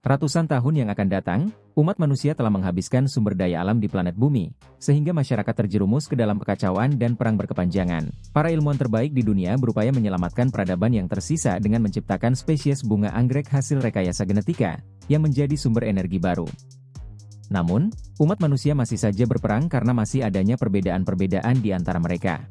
Ratusan tahun yang akan datang, umat manusia telah menghabiskan sumber daya alam di planet bumi, sehingga masyarakat terjerumus ke dalam kekacauan dan perang berkepanjangan. Para ilmuwan terbaik di dunia berupaya menyelamatkan peradaban yang tersisa dengan menciptakan spesies bunga anggrek hasil rekayasa genetika, yang menjadi sumber energi baru. Namun, umat manusia masih saja berperang karena masih adanya perbedaan-perbedaan di antara mereka.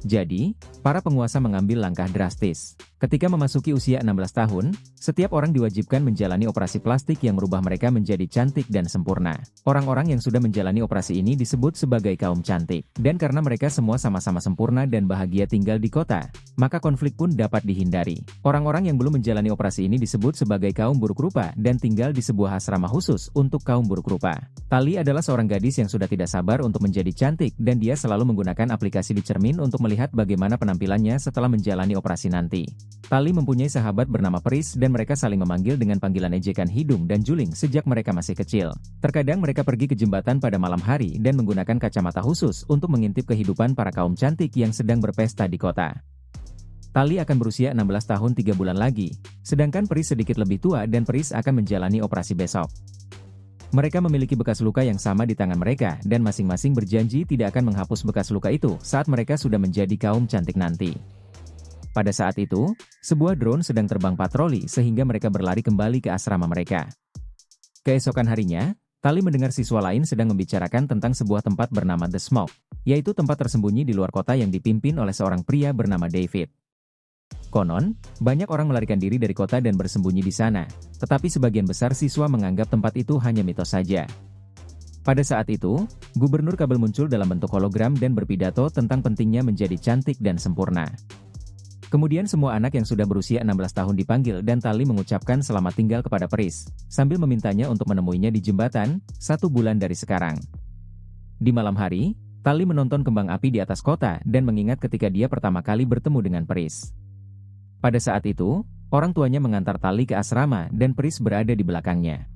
Jadi, para penguasa mengambil langkah drastis. Ketika memasuki usia 16 tahun, setiap orang diwajibkan menjalani operasi plastik yang merubah mereka menjadi cantik dan sempurna. Orang-orang yang sudah menjalani operasi ini disebut sebagai kaum cantik. Dan karena mereka semua sama-sama sempurna dan bahagia tinggal di kota, maka konflik pun dapat dihindari. Orang-orang yang belum menjalani operasi ini disebut sebagai kaum buruk rupa dan tinggal di sebuah asrama khusus untuk kaum buruk rupa. Tali adalah seorang gadis yang sudah tidak sabar untuk menjadi cantik dan dia selalu menggunakan aplikasi di cermin untuk melihat bagaimana penampilannya setelah menjalani operasi nanti. Tali mempunyai sahabat bernama Pris dan mereka saling memanggil dengan panggilan ejekan hidung dan juling sejak mereka masih kecil. Terkadang mereka pergi ke jembatan pada malam hari dan menggunakan kacamata khusus untuk mengintip kehidupan para kaum cantik yang sedang berpesta di kota. Tali akan berusia 16 tahun 3 bulan lagi, sedangkan Pris sedikit lebih tua dan Pris akan menjalani operasi besok. Mereka memiliki bekas luka yang sama di tangan mereka dan masing-masing berjanji tidak akan menghapus bekas luka itu saat mereka sudah menjadi kaum cantik nanti. Pada saat itu, sebuah drone sedang terbang patroli sehingga mereka berlari kembali ke asrama mereka. Keesokan harinya, Tali mendengar siswa lain sedang membicarakan tentang sebuah tempat bernama The Smoke, yaitu tempat tersembunyi di luar kota yang dipimpin oleh seorang pria bernama David. Konon, banyak orang melarikan diri dari kota dan bersembunyi di sana, tetapi sebagian besar siswa menganggap tempat itu hanya mitos saja. Pada saat itu, Gubernur Kabel muncul dalam bentuk hologram dan berpidato tentang pentingnya menjadi cantik dan sempurna. Kemudian semua anak yang sudah berusia 16 tahun dipanggil dan Tali mengucapkan selamat tinggal kepada Pris, sambil memintanya untuk menemuinya di jembatan, 1 bulan dari sekarang. Di malam hari, Tali menonton kembang api di atas kota dan mengingat ketika dia pertama kali bertemu dengan Pris. Pada saat itu, orang tuanya mengantar Tali ke asrama dan Pris berada di belakangnya.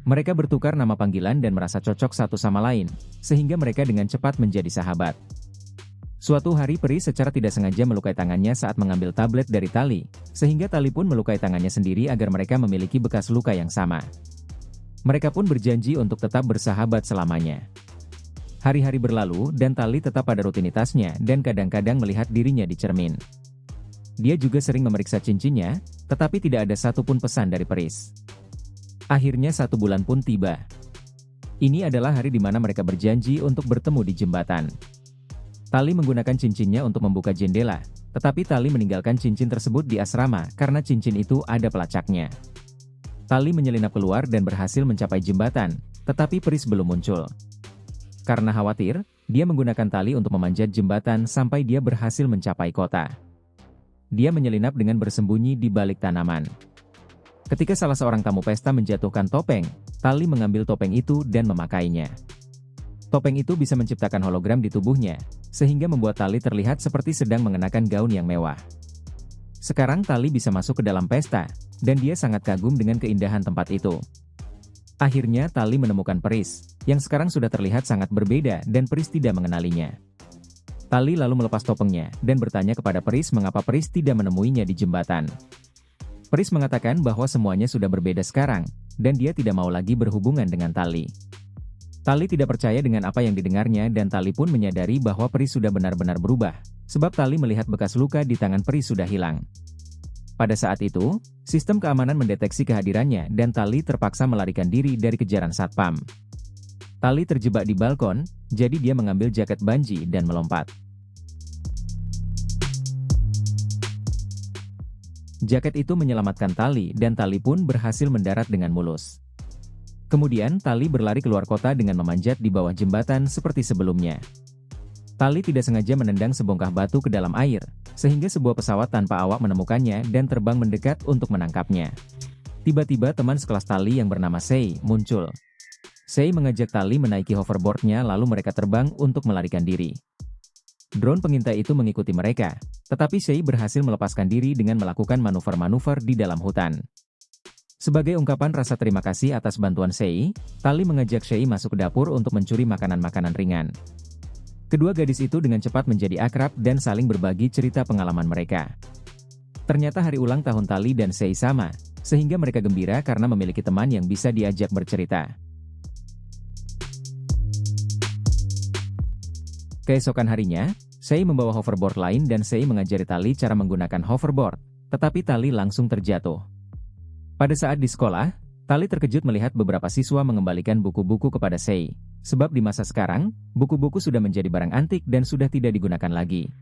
Mereka bertukar nama panggilan dan merasa cocok satu sama lain, sehingga mereka dengan cepat menjadi sahabat. Suatu hari Pris secara tidak sengaja melukai tangannya saat mengambil tablet dari Tali, sehingga Tali pun melukai tangannya sendiri agar mereka memiliki bekas luka yang sama. Mereka pun berjanji untuk tetap bersahabat selamanya. Hari-hari berlalu dan Tali tetap pada rutinitasnya dan kadang-kadang melihat dirinya di cermin. Dia juga sering memeriksa cincinnya, tetapi tidak ada satupun pesan dari Pris. Akhirnya 1 bulan pun tiba. Ini adalah hari di mana mereka berjanji untuk bertemu di jembatan. Tali menggunakan cincinnya untuk membuka jendela, tetapi Tali meninggalkan cincin tersebut di asrama karena cincin itu ada pelacaknya. Tali menyelinap keluar dan berhasil mencapai jembatan, tetapi Pris belum muncul. Karena khawatir, dia menggunakan tali untuk memanjat jembatan sampai dia berhasil mencapai kota. Dia menyelinap dengan bersembunyi di balik tanaman. Ketika salah seorang tamu pesta menjatuhkan topeng, Tali mengambil topeng itu dan memakainya. Topeng itu bisa menciptakan hologram di tubuhnya, sehingga membuat Tali terlihat seperti sedang mengenakan gaun yang mewah. Sekarang Tali bisa masuk ke dalam pesta, dan dia sangat kagum dengan keindahan tempat itu. Akhirnya Tali menemukan Pris, yang sekarang sudah terlihat sangat berbeda dan Pris tidak mengenalinya. Tali lalu melepas topengnya, dan bertanya kepada Pris mengapa Pris tidak menemuinya di jembatan. Pris mengatakan bahwa semuanya sudah berbeda sekarang, dan dia tidak mau lagi berhubungan dengan Tali. Tali tidak percaya dengan apa yang didengarnya dan Tali pun menyadari bahwa Pris sudah benar-benar berubah, sebab Tali melihat bekas luka di tangan Pris sudah hilang. Pada saat itu, sistem keamanan mendeteksi kehadirannya dan Tali terpaksa melarikan diri dari kejaran satpam. Tali terjebak di balkon, jadi dia mengambil jaket Banji dan melompat. Jaket itu menyelamatkan Tali dan Tali pun berhasil mendarat dengan mulus. Kemudian Tali berlari keluar kota dengan memanjat di bawah jembatan seperti sebelumnya. Tali tidak sengaja menendang sebongkah batu ke dalam air, sehingga sebuah pesawat tanpa awak menemukannya dan terbang mendekat untuk menangkapnya. Tiba-tiba teman sekelas Tali yang bernama Sei muncul. Sei mengajak Tali menaiki hoverboardnya lalu mereka terbang untuk melarikan diri. Drone pengintai itu mengikuti mereka, tetapi Sei berhasil melepaskan diri dengan melakukan manuver-manuver di dalam hutan. Sebagai ungkapan rasa terima kasih atas bantuan Sei, Tali mengajak Sei masuk ke dapur untuk mencuri makanan-makanan ringan. Kedua gadis itu dengan cepat menjadi akrab dan saling berbagi cerita pengalaman mereka. Ternyata hari ulang tahun Tali dan Sei sama, sehingga mereka gembira karena memiliki teman yang bisa diajak bercerita. Keesokan harinya, Sei membawa hoverboard lain dan Sei mengajari Tali cara menggunakan hoverboard, tetapi Tali langsung terjatuh. Pada saat di sekolah, Tali terkejut melihat beberapa siswa mengembalikan buku-buku kepada Sei, sebab di masa sekarang, buku-buku sudah menjadi barang antik dan sudah tidak digunakan lagi.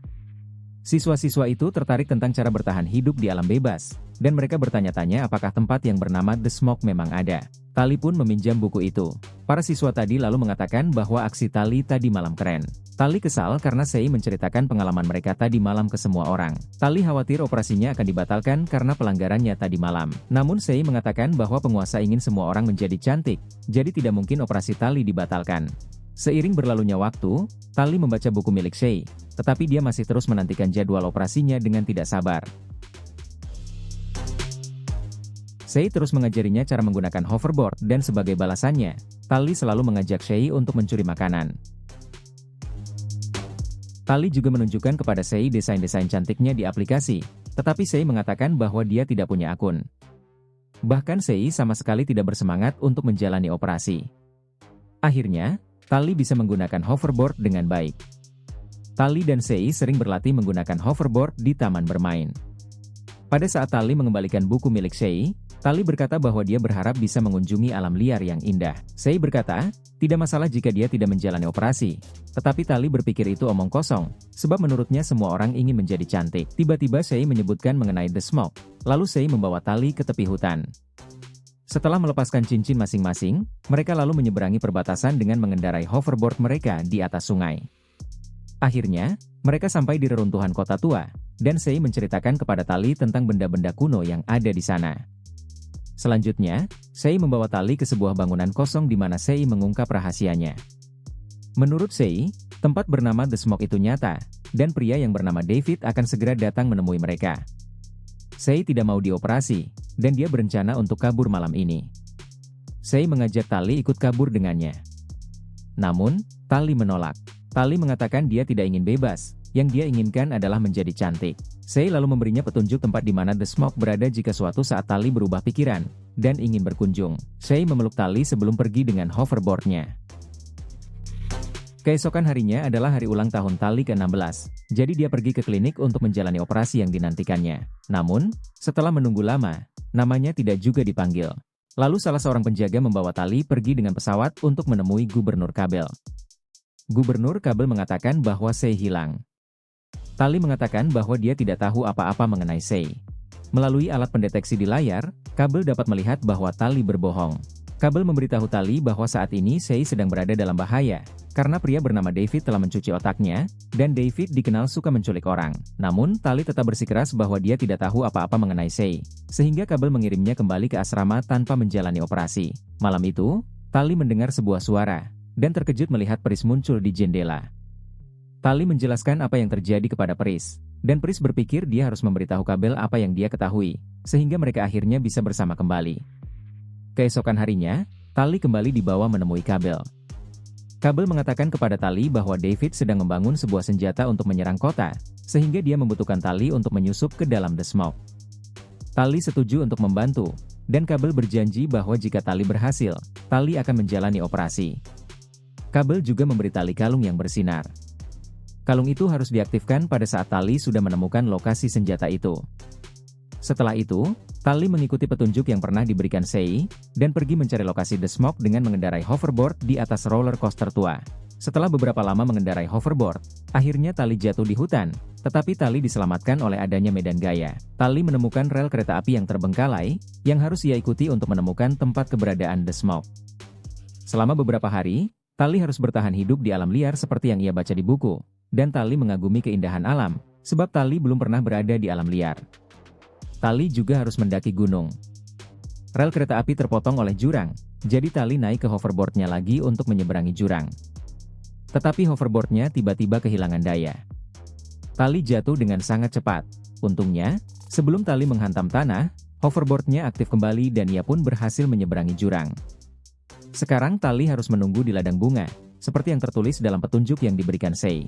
Siswa-siswa itu tertarik tentang cara bertahan hidup di alam bebas, dan mereka bertanya-tanya apakah tempat yang bernama The Smoke memang ada. Tali pun meminjam buku itu. Para siswa tadi lalu mengatakan bahwa aksi Tali tadi malam keren. Tali kesal karena Sei menceritakan pengalaman mereka tadi malam ke semua orang. Tali khawatir operasinya akan dibatalkan karena pelanggarannya tadi malam. Namun Sei mengatakan bahwa penguasa ingin semua orang menjadi cantik, jadi tidak mungkin operasi Tali dibatalkan. Seiring berlalunya waktu, Tali membaca buku milik Sei, tetapi dia masih terus menantikan jadwal operasinya dengan tidak sabar. Sei terus mengajarinya cara menggunakan hoverboard dan sebagai balasannya, Tali selalu mengajak Sei untuk mencuri makanan. Tali juga menunjukkan kepada Sei desain-desain cantiknya di aplikasi, tetapi Sei mengatakan bahwa dia tidak punya akun. Bahkan Sei sama sekali tidak bersemangat untuk menjalani operasi. Akhirnya, Tali bisa menggunakan hoverboard dengan baik. Tali dan Sei sering berlatih menggunakan hoverboard di taman bermain. Pada saat Tali mengembalikan buku milik Sei, Tali berkata bahwa dia berharap bisa mengunjungi alam liar yang indah. Sei berkata, tidak masalah jika dia tidak menjalani operasi. Tetapi Tali berpikir itu omong kosong, sebab menurutnya semua orang ingin menjadi cantik. Tiba-tiba Sei menyebutkan mengenai The Smoke, lalu Sei membawa Tali ke tepi hutan. Setelah melepaskan cincin masing-masing, mereka lalu menyeberangi perbatasan dengan mengendarai hoverboard mereka di atas sungai. Akhirnya, mereka sampai di reruntuhan kota tua, dan Sei menceritakan kepada Tali tentang benda-benda kuno yang ada di sana. Selanjutnya, Sei membawa Tali ke sebuah bangunan kosong di mana Sei mengungkap rahasianya. Menurut Sei, tempat bernama The Smoke itu nyata, dan pria yang bernama David akan segera datang menemui mereka. Sei tidak mau dioperasi, dan dia berencana untuk kabur malam ini. Sei mengajak Tali ikut kabur dengannya. Namun, Tali menolak. Tali mengatakan dia tidak ingin bebas, yang dia inginkan adalah menjadi cantik. Sei lalu memberinya petunjuk tempat di mana The Smoke berada jika suatu saat Tali berubah pikiran, dan ingin berkunjung. Sei memeluk Tali sebelum pergi dengan hoverboardnya. Keesokan harinya adalah hari ulang tahun Tali ke-16, jadi dia pergi ke klinik untuk menjalani operasi yang dinantikannya. Namun, setelah menunggu lama, namanya tidak juga dipanggil. Lalu salah seorang penjaga membawa Tali pergi dengan pesawat untuk menemui Gubernur Kabel. Gubernur Kabel mengatakan bahwa Sei hilang. Tali mengatakan bahwa dia tidak tahu apa-apa mengenai Sei. Melalui alat pendeteksi di layar, Kabel dapat melihat bahwa Tali berbohong. Kabel memberitahu Tali bahwa saat ini Sei sedang berada dalam bahaya, karena pria bernama David telah mencuci otaknya, dan David dikenal suka menculik orang. Namun, Tali tetap bersikeras bahwa dia tidak tahu apa-apa mengenai Sei, sehingga Kabel mengirimnya kembali ke asrama tanpa menjalani operasi. Malam itu, Tali mendengar sebuah suara, dan terkejut melihat Pris muncul di jendela. Tali menjelaskan apa yang terjadi kepada Pris, dan Pris berpikir dia harus memberitahu Kabel apa yang dia ketahui, sehingga mereka akhirnya bisa bersama kembali. Keesokan harinya, Tali kembali dibawa menemui Kabel. Kabel mengatakan kepada Tali bahwa David sedang membangun sebuah senjata untuk menyerang kota, sehingga dia membutuhkan Tali untuk menyusup ke dalam The Smoke. Tali setuju untuk membantu, dan Kabel berjanji bahwa jika Tali berhasil, Tali akan menjalani operasi. Kabel juga memberi Tali kalung yang bersinar. Kalung itu harus diaktifkan pada saat Tali sudah menemukan lokasi senjata itu. Setelah itu, Tali mengikuti petunjuk yang pernah diberikan Sei, dan pergi mencari lokasi The Smoke dengan mengendarai hoverboard di atas roller coaster tua. Setelah beberapa lama mengendarai hoverboard, akhirnya Tali jatuh di hutan, tetapi Tali diselamatkan oleh adanya medan gaya. Tali menemukan rel kereta api yang terbengkalai, yang harus ia ikuti untuk menemukan tempat keberadaan The Smoke. Selama beberapa hari, Tali harus bertahan hidup di alam liar seperti yang ia baca di buku, dan Tali mengagumi keindahan alam, sebab Tali belum pernah berada di alam liar. Tali juga harus mendaki gunung. Rel kereta api terpotong oleh jurang, jadi Tali naik ke hoverboardnya lagi untuk menyeberangi jurang. Tetapi hoverboardnya tiba-tiba kehilangan daya. Tali jatuh dengan sangat cepat. Untungnya, sebelum Tali menghantam tanah, hoverboardnya aktif kembali dan ia pun berhasil menyeberangi jurang. Sekarang Tali harus menunggu di ladang bunga, seperti yang tertulis dalam petunjuk yang diberikan Sei.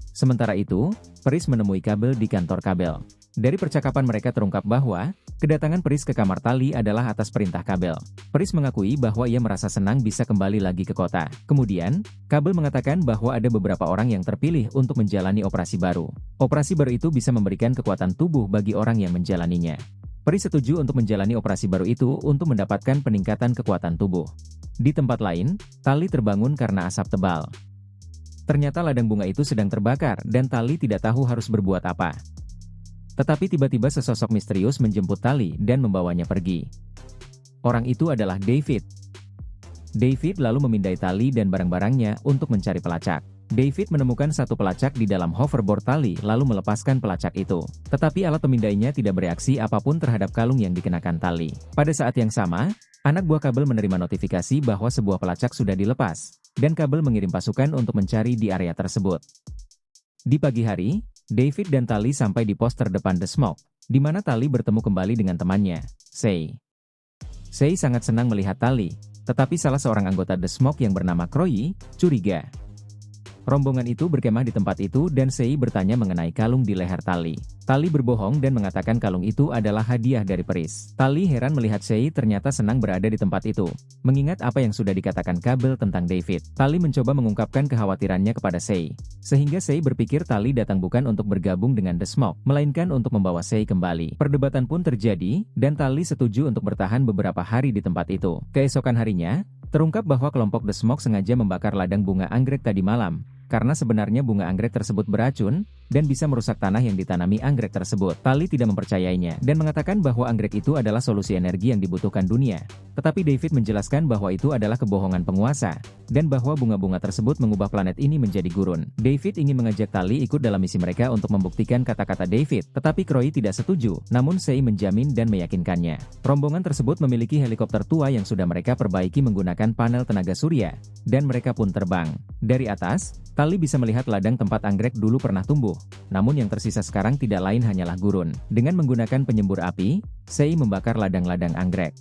Sementara itu, Pris menemui Kabel di kantor Kabel. Dari percakapan mereka terungkap bahwa, kedatangan Pris ke kamar Tali adalah atas perintah Kabel. Pris mengakui bahwa ia merasa senang bisa kembali lagi ke kota. Kemudian, Kabel mengatakan bahwa ada beberapa orang yang terpilih untuk menjalani operasi baru. Operasi baru itu bisa memberikan kekuatan tubuh bagi orang yang menjalaninya. Pris setuju untuk menjalani operasi baru itu untuk mendapatkan peningkatan kekuatan tubuh. Di tempat lain, Tali terbangun karena asap tebal. Ternyata ladang bunga itu sedang terbakar dan Tali tidak tahu harus berbuat apa. Tetapi tiba-tiba sesosok misterius menjemput Tali dan membawanya pergi. Orang itu adalah David. David lalu memindai Tali dan barang-barangnya untuk mencari pelacak. David menemukan satu pelacak di dalam hoverboard Tali lalu melepaskan pelacak itu. Tetapi alat pemindainya tidak bereaksi apapun terhadap kalung yang dikenakan Tali. Pada saat yang sama, anak buah Kabel menerima notifikasi bahwa sebuah pelacak sudah dilepas, dan Kabel mengirim pasukan untuk mencari di area tersebut. Di pagi hari, David dan Tali sampai di pos terdepan The Smoke, di mana Tali bertemu kembali dengan temannya, Sei. Sei sangat senang melihat Tali, tetapi salah seorang anggota The Smoke yang bernama Croy curiga. Rombongan itu berkemah di tempat itu dan Sei bertanya mengenai kalung di leher Tali. Tali berbohong dan mengatakan kalung itu adalah hadiah dari Pris. Tali heran melihat Sei ternyata senang berada di tempat itu. Mengingat apa yang sudah dikatakan Kabel tentang David, Tali mencoba mengungkapkan kekhawatirannya kepada Sei. Sehingga Sei berpikir Tali datang bukan untuk bergabung dengan The Smoke, melainkan untuk membawa Sei kembali. Perdebatan pun terjadi, dan Tali setuju untuk bertahan beberapa hari di tempat itu. Keesokan harinya, terungkap bahwa kelompok The Smoke sengaja membakar ladang bunga anggrek tadi malam, karena sebenarnya bunga anggrek tersebut beracun, dan bisa merusak tanah yang ditanami anggrek tersebut. Tali tidak mempercayainya, dan mengatakan bahwa anggrek itu adalah solusi energi yang dibutuhkan dunia. Tetapi David menjelaskan bahwa itu adalah kebohongan penguasa, dan bahwa bunga-bunga tersebut mengubah planet ini menjadi gurun. David ingin mengajak Tali ikut dalam misi mereka untuk membuktikan kata-kata David, tetapi Croy tidak setuju, namun Sei menjamin dan meyakinkannya. Rombongan tersebut memiliki helikopter tua yang sudah mereka perbaiki menggunakan panel tenaga surya, dan mereka pun terbang. Dari atas, Tali bisa melihat ladang tempat anggrek dulu pernah tumbuh, namun yang tersisa sekarang tidak lain hanyalah gurun. Dengan menggunakan penyembur api, Sei membakar ladang-ladang anggrek.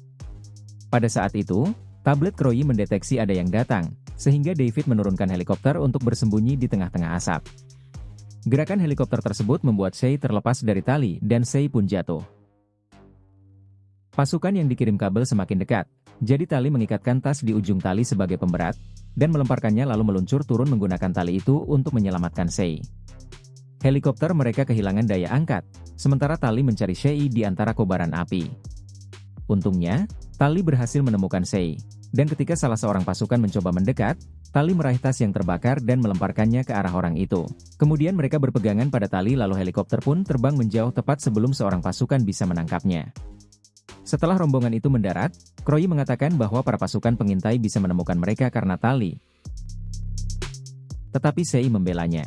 Pada saat itu, tablet Croy mendeteksi ada yang datang, sehingga David menurunkan helikopter untuk bersembunyi di tengah-tengah asap. Gerakan helikopter tersebut membuat Sei terlepas dari Tali dan Sei pun jatuh. Pasukan yang dikirim Kabel semakin dekat, jadi Tali mengikatkan tas di ujung tali sebagai pemberat, dan melemparkannya lalu meluncur turun menggunakan tali itu untuk menyelamatkan Sei. Helikopter mereka kehilangan daya angkat, sementara Tali mencari Sei di antara kobaran api. Untungnya, Tali berhasil menemukan Sei, dan ketika salah seorang pasukan mencoba mendekat, Tali meraih tas yang terbakar dan melemparkannya ke arah orang itu. Kemudian mereka berpegangan pada tali lalu helikopter pun terbang menjauh tepat sebelum seorang pasukan bisa menangkapnya. Setelah rombongan itu mendarat, Croy mengatakan bahwa para pasukan pengintai bisa menemukan mereka karena Tali. Tetapi Sei membelanya.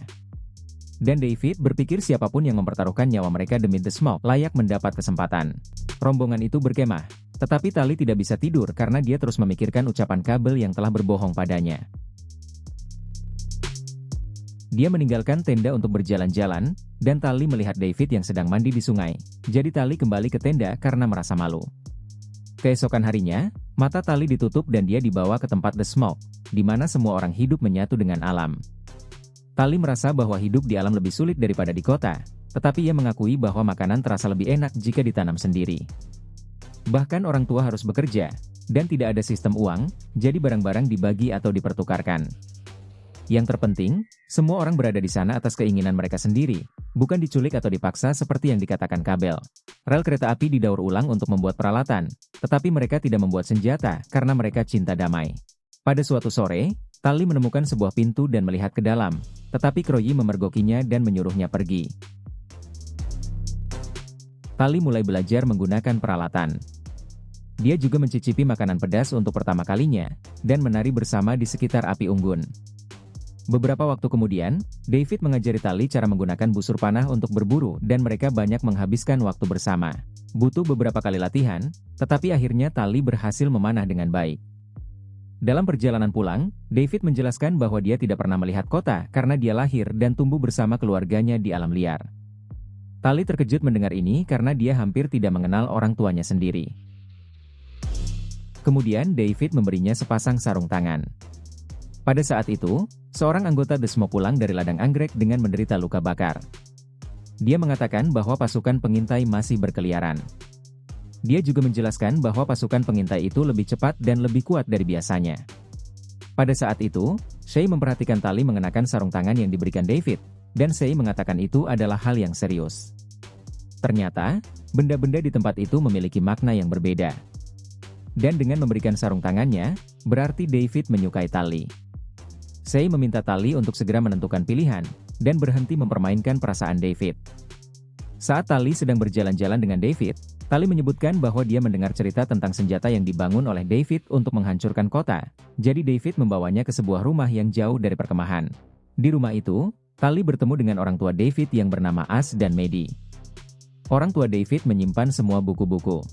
Dan David berpikir siapapun yang mempertaruhkan nyawa mereka demi The Smoke layak mendapat kesempatan. Rombongan itu berkemah, tetapi Tali tidak bisa tidur karena dia terus memikirkan ucapan Kabel yang telah berbohong padanya. Dia meninggalkan tenda untuk berjalan-jalan, dan Tali melihat David yang sedang mandi di sungai. Jadi Tali kembali ke tenda karena merasa malu. Keesokan harinya, mata Tali ditutup dan dia dibawa ke tempat The Smoke, di mana semua orang hidup menyatu dengan alam. Tali merasa bahwa hidup di alam lebih sulit daripada di kota, tetapi ia mengakui bahwa makanan terasa lebih enak jika ditanam sendiri. Bahkan orang tua harus bekerja, dan tidak ada sistem uang, jadi barang-barang dibagi atau dipertukarkan. Yang terpenting, semua orang berada di sana atas keinginan mereka sendiri, bukan diculik atau dipaksa seperti yang dikatakan Kabel. Rel kereta api didaur ulang untuk membuat peralatan, tetapi mereka tidak membuat senjata karena mereka cinta damai. Pada suatu sore, Tali menemukan sebuah pintu dan melihat ke dalam, tetapi Croy memergokinya dan menyuruhnya pergi. Tali mulai belajar menggunakan peralatan. Dia juga mencicipi makanan pedas untuk pertama kalinya, dan menari bersama di sekitar api unggun. Beberapa waktu kemudian, David mengajari Tali cara menggunakan busur panah untuk berburu dan mereka banyak menghabiskan waktu bersama. Butuh beberapa kali latihan, tetapi akhirnya Tali berhasil memanah dengan baik. Dalam perjalanan pulang, David menjelaskan bahwa dia tidak pernah melihat kota karena dia lahir dan tumbuh bersama keluarganya di alam liar. Tali terkejut mendengar ini karena dia hampir tidak mengenal orang tuanya sendiri. Kemudian David memberinya sepasang sarung tangan. Pada saat itu, seorang anggota The Smoke pulang dari ladang anggrek dengan menderita luka bakar. Dia mengatakan bahwa pasukan pengintai masih berkeliaran. Dia juga menjelaskan bahwa pasukan pengintai itu lebih cepat dan lebih kuat dari biasanya. Pada saat itu, Shay memperhatikan Tali mengenakan sarung tangan yang diberikan David, dan Shay mengatakan itu adalah hal yang serius. Ternyata, benda-benda di tempat itu memiliki makna yang berbeda. Dan dengan memberikan sarung tangannya, berarti David menyukai Tali. Shay meminta Tali untuk segera menentukan pilihan, dan berhenti mempermainkan perasaan David. Saat Tali sedang berjalan-jalan dengan David, Tali menyebutkan bahwa dia mendengar cerita tentang senjata yang dibangun oleh David untuk menghancurkan kota. Jadi David membawanya ke sebuah rumah yang jauh dari perkemahan. Di rumah itu, Tali bertemu dengan orang tua David yang bernama Ash dan Maddie. Orang tua David menyimpan semua buku-buku.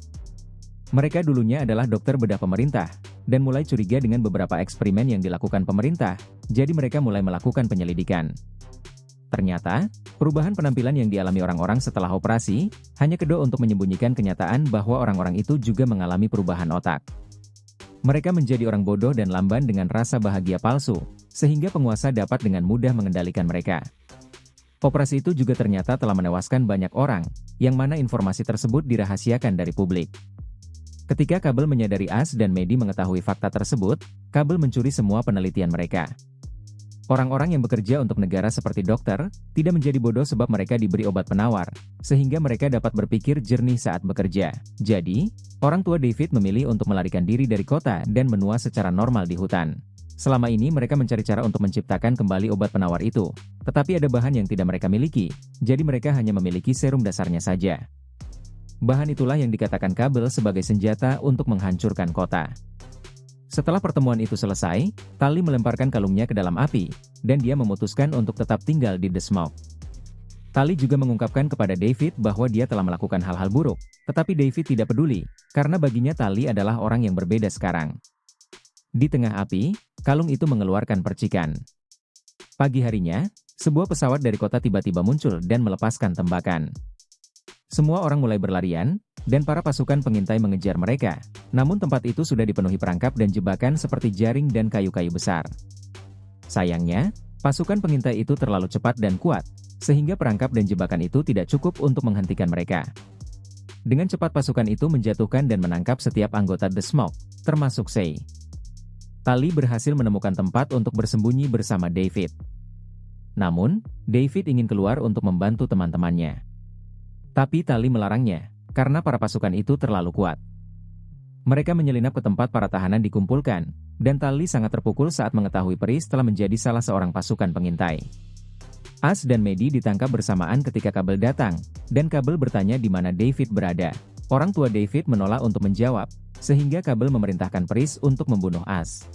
Mereka dulunya adalah dokter bedah pemerintah, dan mulai curiga dengan beberapa eksperimen yang dilakukan pemerintah, jadi mereka mulai melakukan penyelidikan. Ternyata, perubahan penampilan yang dialami orang-orang setelah operasi, hanya kedua untuk menyembunyikan kenyataan bahwa orang-orang itu juga mengalami perubahan otak. Mereka menjadi orang bodoh dan lamban dengan rasa bahagia palsu, sehingga penguasa dapat dengan mudah mengendalikan mereka. Operasi itu juga ternyata telah menewaskan banyak orang, yang mana informasi tersebut dirahasiakan dari publik. Ketika Cable menyadari Ash dan Maddie mengetahui fakta tersebut, Cable mencuri semua penelitian mereka. Orang-orang yang bekerja untuk negara seperti dokter, tidak menjadi bodoh sebab mereka diberi obat penawar, sehingga mereka dapat berpikir jernih saat bekerja. Jadi, orang tua David memilih untuk melarikan diri dari kota dan menua secara normal di hutan. Selama ini mereka mencari cara untuk menciptakan kembali obat penawar itu, tetapi ada bahan yang tidak mereka miliki, jadi mereka hanya memiliki serum dasarnya saja. Bahan itulah yang dikatakan Cable sebagai senjata untuk menghancurkan kota. Setelah pertemuan itu selesai, Tali melemparkan kalungnya ke dalam api, dan dia memutuskan untuk tetap tinggal di The Smoke. Tali juga mengungkapkan kepada David bahwa dia telah melakukan hal-hal buruk, tetapi David tidak peduli, karena baginya Tali adalah orang yang berbeda sekarang. Di tengah api, kalung itu mengeluarkan percikan. Pagi harinya, sebuah pesawat dari kota tiba-tiba muncul dan melepaskan tembakan. Semua orang mulai berlarian, dan para pasukan pengintai mengejar mereka, namun tempat itu sudah dipenuhi perangkap dan jebakan seperti jaring dan kayu-kayu besar. Sayangnya, pasukan pengintai itu terlalu cepat dan kuat, sehingga perangkap dan jebakan itu tidak cukup untuk menghentikan mereka. Dengan cepat pasukan itu menjatuhkan dan menangkap setiap anggota The Smoke, termasuk Shay. Tali berhasil menemukan tempat untuk bersembunyi bersama David. Namun, David ingin keluar untuk membantu teman-temannya. Tapi Tali melarangnya, karena para pasukan itu terlalu kuat. Mereka menyelinap ke tempat para tahanan dikumpulkan, dan Tali sangat terpukul saat mengetahui Paris telah menjadi salah seorang pasukan pengintai. Ash dan Maddie ditangkap bersamaan ketika Cable datang, dan Cable bertanya di mana David berada. Orang tua David menolak untuk menjawab, sehingga Cable memerintahkan Paris untuk membunuh Ash.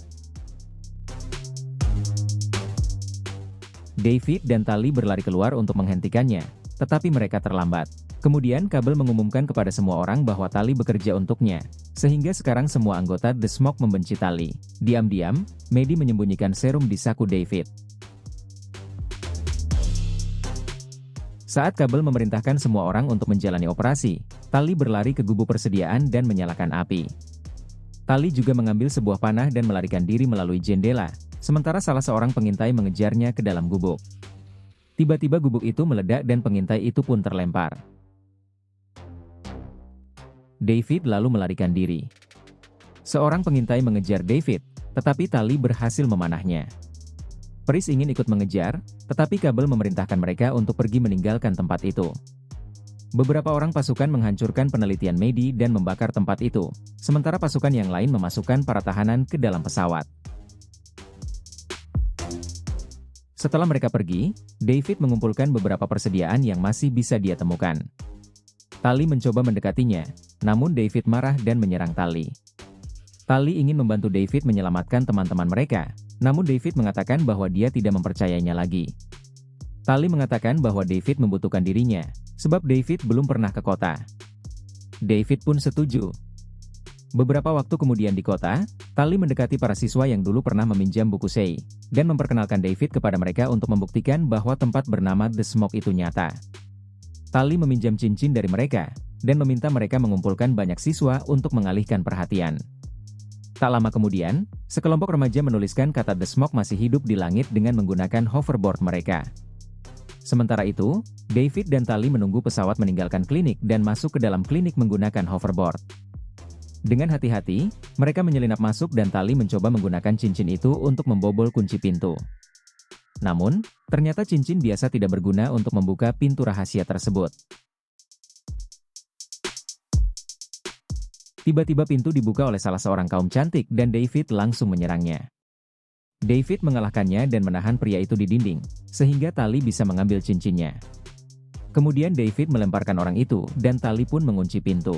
David dan Tali berlari keluar untuk menghentikannya, tetapi mereka terlambat. Kemudian Cable mengumumkan kepada semua orang bahwa Tali bekerja untuknya, sehingga sekarang semua anggota The Smoke membenci Tali. Diam-diam, Maddie menyembunyikan serum di saku David. Saat Cable memerintahkan semua orang untuk menjalani operasi, Tali berlari ke gubuk persediaan dan menyalakan api. Tali juga mengambil sebuah panah dan melarikan diri melalui jendela, sementara salah seorang pengintai mengejarnya ke dalam gubuk. Tiba-tiba gubuk itu meledak dan pengintai itu pun terlempar. David lalu melarikan diri. Seorang pengintai mengejar David, tetapi Tali berhasil memanahnya. Paris ingin ikut mengejar, tetapi Cable memerintahkan mereka untuk pergi meninggalkan tempat itu. Beberapa orang pasukan menghancurkan penelitian Maddie dan membakar tempat itu, sementara pasukan yang lain memasukkan para tahanan ke dalam pesawat. Setelah mereka pergi, David mengumpulkan beberapa persediaan yang masih bisa dia temukan. Tali mencoba mendekatinya, namun David marah dan menyerang Tali. Tali ingin membantu David menyelamatkan teman-teman mereka, namun David mengatakan bahwa dia tidak mempercayainya lagi. Tali mengatakan bahwa David membutuhkan dirinya, sebab David belum pernah ke kota. David pun setuju. Beberapa waktu kemudian di kota, Tali mendekati para siswa yang dulu pernah meminjam buku Shay, dan memperkenalkan David kepada mereka untuk membuktikan bahwa tempat bernama The Smoke itu nyata. Tali meminjam cincin dari mereka, dan meminta mereka mengumpulkan banyak siswa untuk mengalihkan perhatian. Tak lama kemudian, sekelompok remaja menuliskan kata The Smoke masih hidup di langit dengan menggunakan hoverboard mereka. Sementara itu, David dan Tali menunggu pesawat meninggalkan klinik dan masuk ke dalam klinik menggunakan hoverboard. Dengan hati-hati, mereka menyelinap masuk dan Tali mencoba menggunakan cincin itu untuk membobol kunci pintu. Namun, ternyata cincin biasa tidak berguna untuk membuka pintu rahasia tersebut. Tiba-tiba pintu dibuka oleh salah seorang kaum cantik dan David langsung menyerangnya. David mengalahkannya dan menahan pria itu di dinding, sehingga Tali bisa mengambil cincinnya. Kemudian David melemparkan orang itu, dan Tali pun mengunci pintu.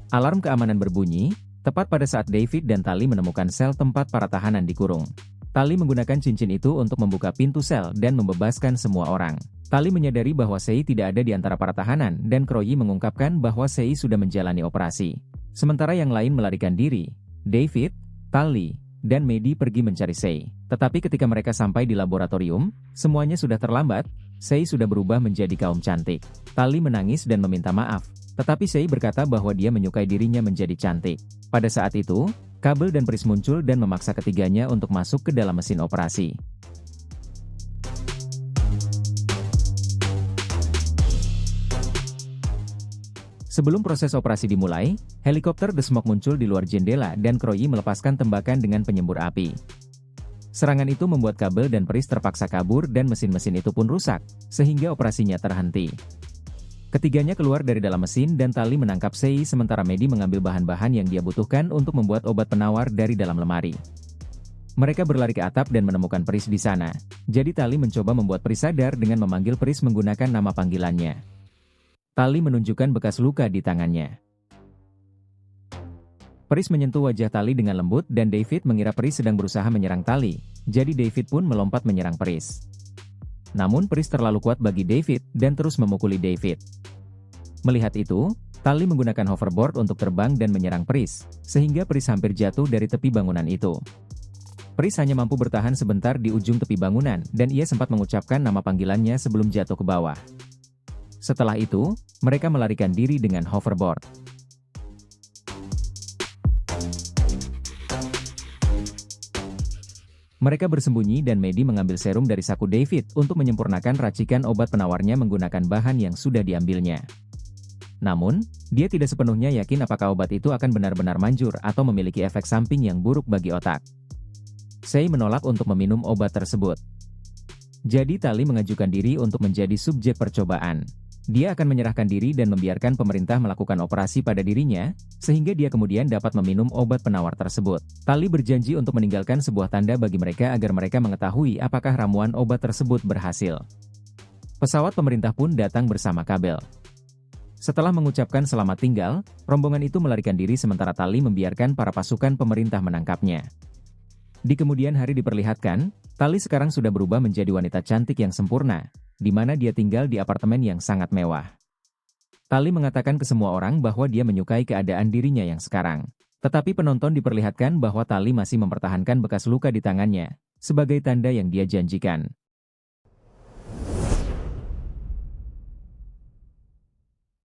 Alarm keamanan berbunyi, tepat pada saat David dan Tali menemukan sel tempat para tahanan dikurung. Tali menggunakan cincin itu untuk membuka pintu sel dan membebaskan semua orang. Tali menyadari bahwa Sei tidak ada di antara para tahanan, dan Kroyi mengungkapkan bahwa Sei sudah menjalani operasi. Sementara yang lain melarikan diri, David, Tali, dan Medi pergi mencari Sei. Tetapi ketika mereka sampai di laboratorium, semuanya sudah terlambat. Sei sudah berubah menjadi kaum cantik. Tali menangis dan meminta maaf, tetapi Sei berkata bahwa dia menyukai dirinya menjadi cantik. Pada saat itu, Kabel dan Pris muncul dan memaksa ketiganya untuk masuk ke dalam mesin operasi. Sebelum proses operasi dimulai, helikopter The Smoke muncul di luar jendela dan Kroyi melepaskan tembakan dengan penyembur api. Serangan itu membuat Kabel dan Pris terpaksa kabur dan mesin-mesin itu pun rusak, sehingga operasinya terhenti. Ketiganya keluar dari dalam mesin dan Tali menangkap Sei sementara Medi mengambil bahan-bahan yang dia butuhkan untuk membuat obat penawar dari dalam lemari. Mereka berlari ke atap dan menemukan Pris di sana. Jadi Tali mencoba membuat Pris sadar dengan memanggil Pris menggunakan nama panggilannya. Tali menunjukkan bekas luka di tangannya. Pris menyentuh wajah Tali dengan lembut dan David mengira Pris sedang berusaha menyerang Tali, jadi David pun melompat menyerang Pris. Namun Pris terlalu kuat bagi David dan terus memukuli David. Melihat itu, Tali menggunakan hoverboard untuk terbang dan menyerang Pris, sehingga Pris hampir jatuh dari tepi bangunan itu. Pris hanya mampu bertahan sebentar di ujung tepi bangunan dan ia sempat mengucapkan nama panggilannya sebelum jatuh ke bawah. Setelah itu, mereka melarikan diri dengan hoverboard. Mereka bersembunyi dan Medi mengambil serum dari saku David untuk menyempurnakan racikan obat penawarnya menggunakan bahan yang sudah diambilnya. Namun, dia tidak sepenuhnya yakin apakah obat itu akan benar-benar manjur atau memiliki efek samping yang buruk bagi otak. Sei menolak untuk meminum obat tersebut. Jadi Tali mengajukan diri untuk menjadi subjek percobaan. Dia akan menyerahkan diri dan membiarkan pemerintah melakukan operasi pada dirinya, sehingga dia kemudian dapat meminum obat penawar tersebut. Tali berjanji untuk meninggalkan sebuah tanda bagi mereka agar mereka mengetahui apakah ramuan obat tersebut berhasil. Pesawat pemerintah pun datang bersama Kabel. Setelah mengucapkan selamat tinggal, rombongan itu melarikan diri sementara Tali membiarkan para pasukan pemerintah menangkapnya. Di kemudian hari diperlihatkan, Tali sekarang sudah berubah menjadi wanita cantik yang sempurna, di mana dia tinggal di apartemen yang sangat mewah. Tali mengatakan ke semua orang bahwa dia menyukai keadaan dirinya yang sekarang. Tetapi penonton diperlihatkan bahwa Tali masih mempertahankan bekas luka di tangannya, sebagai tanda yang dia janjikan.